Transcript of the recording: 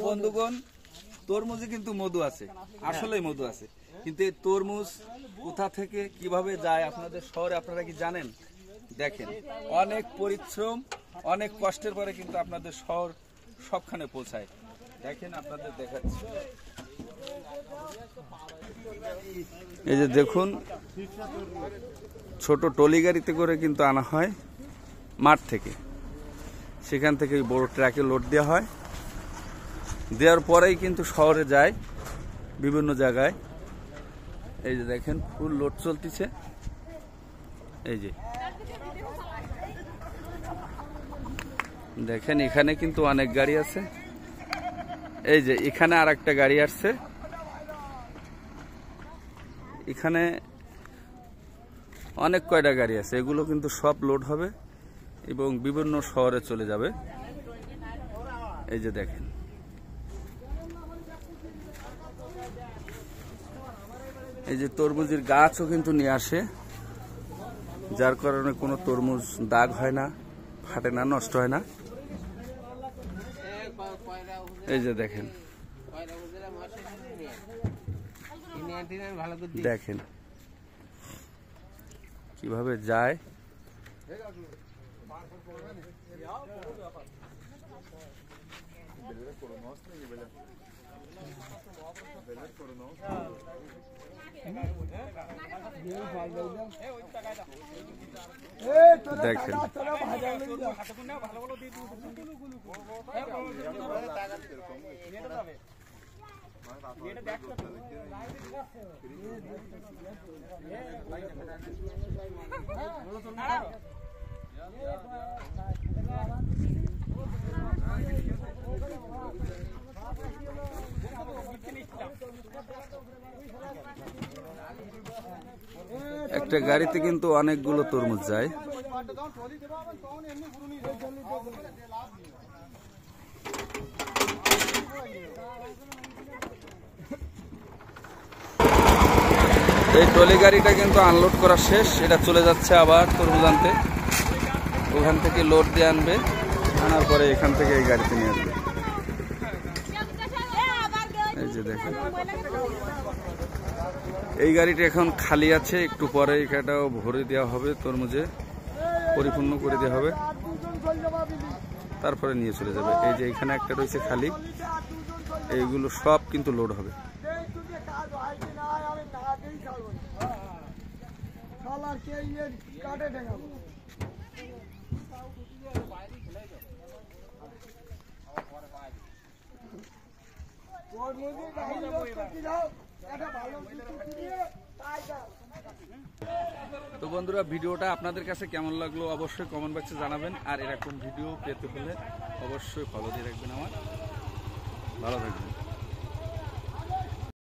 বন্ধুগণ, তরমুজে কিন্তু মধু আছে, আসলেই মধু আছে, কিন্তু এই তরমুজ কোথা থেকে কিভাবে যায় আপনাদের শহরে আপনারা কি জানেন? দেখেন, অনেক পরিশ্রম, অনেক কষ্টের পরে কিন্তু আপনাদের শহর সবখানে পৌঁছায়। দেখেন, আপনাদের দেখাচ্ছি, এই যে দেখুন, ছোট টলি গাড়িতে করে কিন্তু আনা হয় মাঠ থেকে, সেখান থেকে বড় ট্রাকে লোড দেওয়া হয়, দেওয়ার পরেই কিন্তু শহরে যায় বিভিন্ন জায়গায়। এই যে দেখেন, ফুল লোড চলতেছে। এই যে দেখেন, এখানে কিন্তু অনেক গাড়ি আছে। এই যে এখানে আর একটা গাড়ি আসছে, এখানে অনেক কয়টা গাড়ি আছে, এগুলো কিন্তু সব লোড হবে এবং বিভিন্ন শহরে চলে যাবে। এই যে দেখেন, এই যে তরমুজের গাছও কিন্তু নিয়ে আসে, যার কারণে কোনো তরমুজ দাগ হয় না, ফাটে না, নষ্ট হয় না। এই যে দেখেন, দেখেন কিভাবে যায়। দেখেন, একটা গাড়িতে কিন্তু অনেকগুলো তরমুজ যায়। এই ট্রলি গাড়িটা কিন্তু আনলোড করা শেষ, এটা চলে যাচ্ছে আবার তরমুজ আনতে। ওখান থেকে লোড দিয়ে আনবে, আনার পরে এখান থেকে এই গাড়িতে নিয়ে আসবে। এই যে দেখেন, এই গাড়িটা এখন খালি আছে, একটু পরে এটাও ভরে দেওয়া হবে, তরমুজে পরিপূর্ণ করে দেওয়া হবে, তারপরে নিয়ে চলে যাবে। এই যে এখানে একটা রয়েছে খালি, এইগুলো সব কিন্তু লোড হবে। তো বন্ধুরা, ভিডিওটা আপনাদের কাছে কেমন লাগলো অবশ্যই কমেন্ট বক্সে জানাবেন, আর এরকম ভিডিও পেতে হলে অবশ্যই ফলো দিয়ে রাখবেন আমার। ভালো থাকবেন।